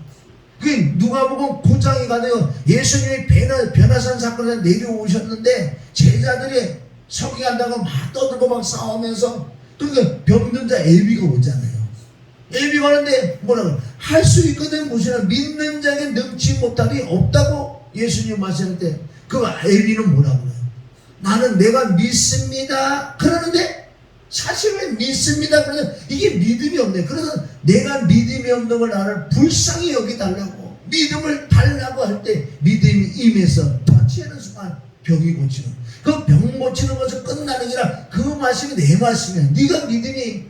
그게 누가복음 9장에 가서 예수님이 변화산 사건에 내려오셨는데 제자들이 서기한다고 막 떠들고 막 싸우면서 그러니까 병든 자 엘비가 오잖아요. 엘비가 오는데 뭐라고 할 수 있거든 무시나 믿는 자에게 능치 못함이 없다고 예수님 말씀할 그 엘비는 뭐라고 해요? 나는 내가 믿습니다. 그러는데 사실은 믿습니다. 그러면 이게 믿음이 없네. 그래서 내가 믿음이 없는 걸 나를 불쌍히 여기달라고 믿음을 달라고 할 때 믿음이 임해서 터치하는 순간 병이 고치는 그 병 고치는 것은 끝나는 게 아니라 그 말씀이 내 말씀이야. 네가 믿음이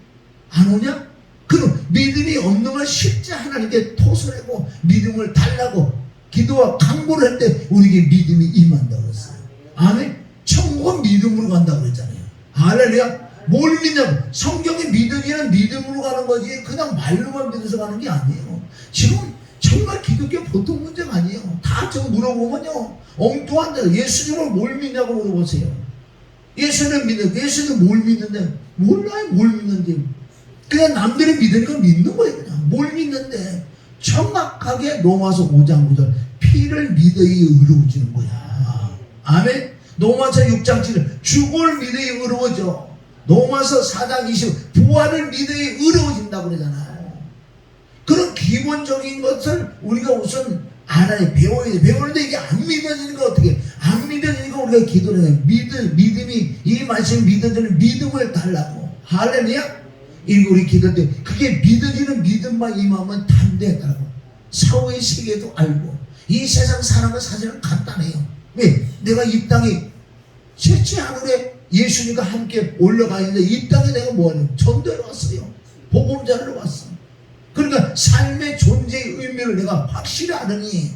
안 오냐? 그럼 믿음이 없는 건 실제 하나님께 토설하고 믿음을 달라고 기도와 강구를 할 때 우리에게 믿음이 임한다고 했어요. 아멘. 천국은 믿음으로 간다고 그랬잖아요. 할렐루야. 뭘 믿냐고. 성경이 믿음이란 믿음으로 가는 거지 그냥 말로만 믿어서 가는 게 아니에요. 지금 정말 기독교 보통 문제가 아니에요. 다 좀 물어보면요 엉뚱한 데 예수님을 뭘 믿냐고 물어보세요. 예수님 믿는, 예수님 뭘 믿는데 몰라요. 뭘 믿는지. 그냥 남들이 믿으니까 믿는 거예요. 그냥 뭘 믿는데 정확하게 로마서 5장 9절 피를 믿어야 의로워지는 거야. 아멘. 로마서 6장 7절 죽을 믿어야 의로워져. 로마서 4장 20 부활을 믿어야 의로워진다고 그러잖아요. 그런 기본적인 것을 우리가 우선 알아야 배워야 돼. 배우는데 이게 안 믿어지니까 어떻게 안 믿어지니까 우리가 기도를 해요. 믿음이 이 말씀이 믿어지는 믿음을 달라고. 할렐루야. 이거 우리 기도 때 그게 믿어지는 믿음만 임하면 담대하다고. 사후의 세계도 알고 이 세상 사람은 사실은 간단해요. 왜? 내가 이 땅에 셋째 하늘에 예수님과 함께 올라가 있는데 이 땅에 내가 뭐하냐? 전도하러 왔어요. 복음자로 왔어. 그러니까 삶의 존재의 의미를 내가 확실히 아느니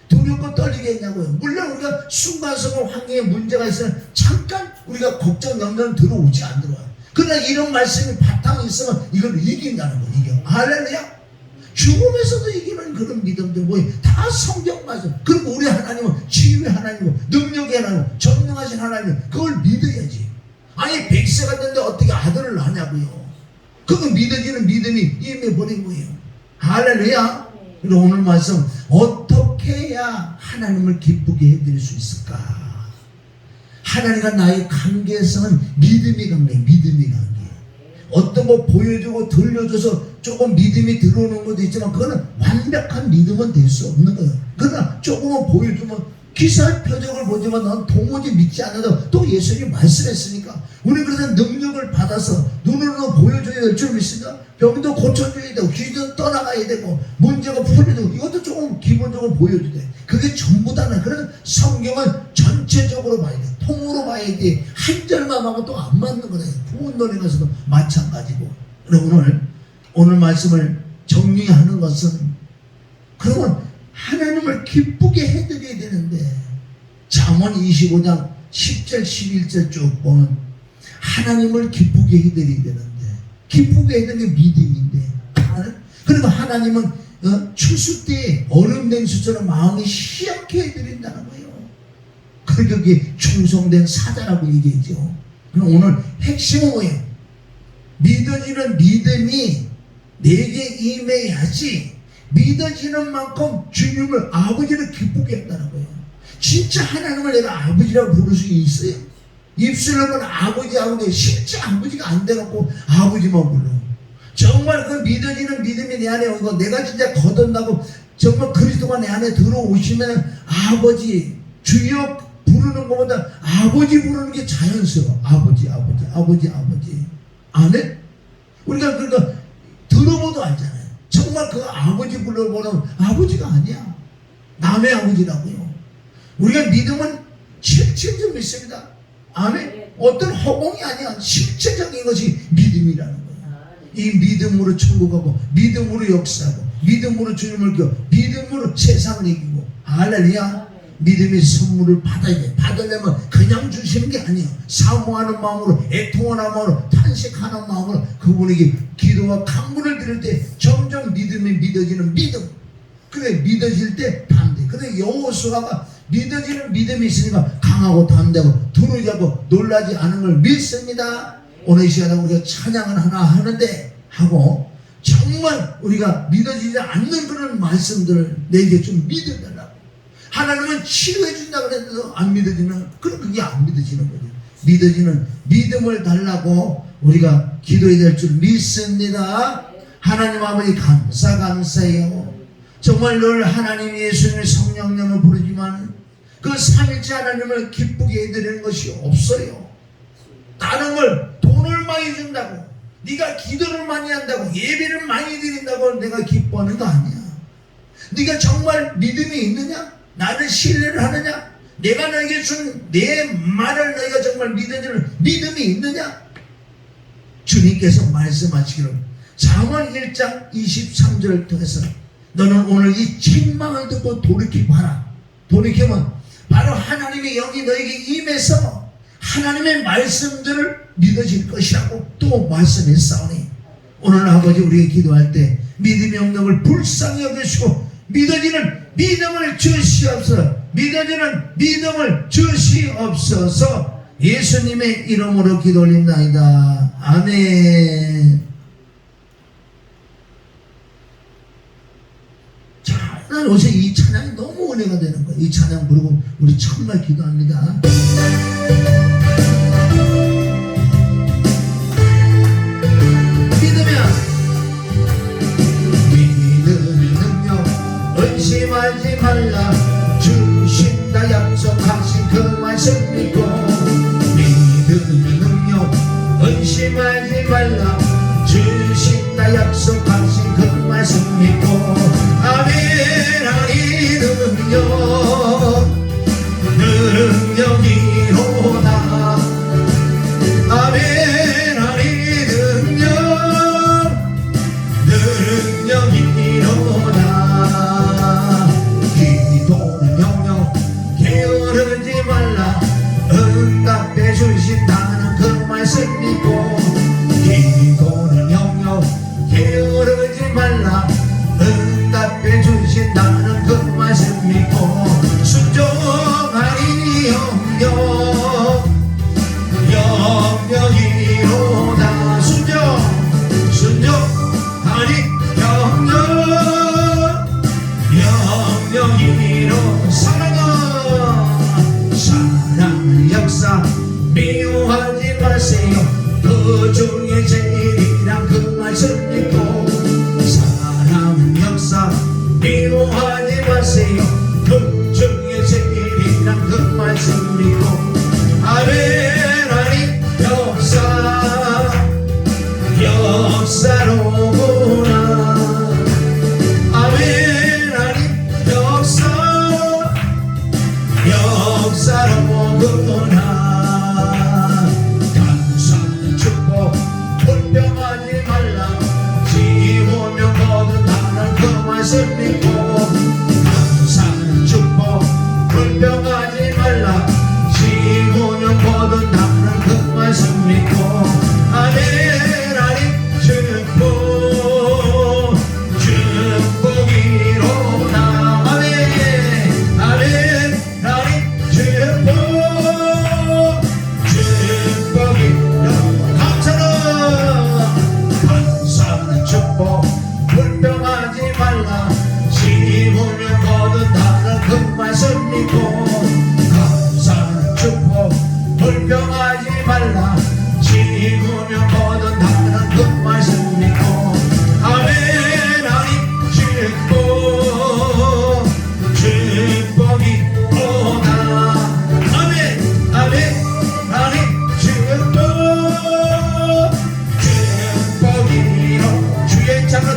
두렵고 떨리겠냐고요. 물론 우리가 순간적으로 환경에 문제가 있으면 잠깐 우리가 걱정 염려는 들어오지 안 들어와요. 그러나 이런 말씀이 바탕이 있으면 이걸 이긴다는 거예요. 이겨. 할렐루야. 죽음에서도 이기는 그런 믿음들 뭐예요? 다 성경 말씀. 그리고 우리 하나님은 지혜의 하나님이고 능력의 하나님, 전능하신 하나님 그걸 믿어야지. 아니 100세가 됐는데 어떻게 아들을 낳냐고요. 그거 믿어지는 믿음이 임해버린 거예요. 할렐루야. 그리고 오늘 말씀 어떻게 해야 하나님을 기쁘게 해드릴 수 있을까? 하나님과 나의 관계에서는 믿음이 관계예요. 믿음이 관계. 어떤 거 보여주고 들려줘서 조금 믿음이 들어오는 것도 있지만 그거는 완벽한 믿음은 될 수 없는 거예요. 그러나 조금은 보여주면 기사의 표적을 보지만 넌 도무지 믿지 않아도 또 예수님이 말씀했으니까 우리 그래서 능력을 받아서 눈으로 보여줘야 될 줄 믿습니다. 병도 고쳐줘야 되고 귀도 떠나가야 되고 문제가 풀려되고 이것도 조금 기본적으로 보여줘야 돼. 그게 전부다는. 그래서 성경은 전체적으로 봐야 돼. 통으로 봐야 돼. 한 절만 하면 또 안 맞는 거예요. 부흥론에 가서도 마찬가지고. 오늘 말씀을 정리하는 것은 그러면 하나님을 기쁘게 해드려야 되는데 잠언 25장 10절 11절 쭉 보면 하나님을 기쁘게 해드려야 되는데 기쁘게 해드리는 게 믿음인데 그리고 하나님은 추수 때 얼음 냉수처럼 마음이 희약해 해드린다는 거예요. 그러니까 그게 충성된 사자라고 얘기했죠. 그럼 오늘 핵심은 뭐예요? 믿어지는 믿음이 내게 임해야지 믿어지는 만큼 주님을 아버지를 기쁘게 했다는 거예요. 진짜 하나님을 내가 아버지라고 부를 수 있어요? 입술로는 아버지 실제 아버지가 안 돼갖고 아버지만 불러. 정말 그 믿어지는 믿음이 내 안에 오고 내가 진짜 거듭나고 정말 그리스도가 내 안에 들어오시면 아버지 주여 부르는 것보다 아버지 부르는 게 자연스러워. 아버지 아멘? 우리가 그러니까 들어보도 알잖아요. 정말 그 아버지 불러보면 아버지가 아니야. 남의 아버지라고요. 우리가 믿음은 실체적으로 믿습니다. 아멘. 어떤 허공이 아니야. 실체적인 것이 믿음이라는 거예요. 이 믿음으로 천국 가고 믿음으로 역사하고 믿음으로 주님을 교 믿음으로 세상을 이기고. 할렐루야. 믿음의 선물을 받아야 돼. 받으려면 그냥 주시는 게 아니에요. 사모하는 마음으로 애통하는 마음으로 탄식하는 마음으로 그분에게 기도와 간구를 드릴 때 점점 믿음이 믿어지는 믿음. 그래 믿어질 때 담대. 그래 여호수아가 믿어지는 믿음이 있으니까 강하고 담대하고 두려워하고 놀라지 않은 걸 믿습니다. 오늘 이 시간에 우리가 찬양을 하나 하는데 하고 정말 우리가 믿어지지 않는 그런 말씀들을 내게 좀 믿어달라고. 하나님은 치료해 준다고 그랬는데도 안 믿어지는 그럼 그게 안 믿어지는 거죠. 믿어지는 믿음을 달라고 우리가 기도해야 될 줄 믿습니다. 하나님 아버지 감사해요. 정말 늘 하나님 예수님의 성령님을 부르지만 그 삼일째 하나님을 기쁘게 해드리는 것이 없어요. 다른 걸 돈을 많이 준다고 네가 기도를 많이 한다고 예배를 많이 드린다고 내가 기뻐하는 거 아니야. 네가 정말 믿음이 있느냐? 나를 신뢰를 하느냐? 내가 너에게 준 내 말을 너희가 정말 믿어지는 믿음이 있느냐? 주님께서 말씀하시기를 잠언 1장 23절을 통해서 너는 오늘 이 책망을 듣고 돌이켜봐라. 돌이키면 바로 하나님의 영이 너에게 임해서 하나님의 말씀들을 믿어질 것이라고 또 말씀했사오니 오늘 아버지 우리가 기도할 때 믿음이 없는 걸 불쌍히 여기시고 믿어지는 믿음을 주시옵소서. 믿어지는 믿음을 주시옵소서. 예수님의 이름으로 기도 올립나이다. 아멘. 자, 난 요새 이 찬양이 너무 은혜가 되는 거예요. 이 찬양 부르고 우리 정말 기도합니다. 의심하지 말라 주신다 약속하신 그 말씀 믿고 믿음의 능력 의심하지 말라 주신다 약속하신 그 말씀 믿고 아멘. 하리라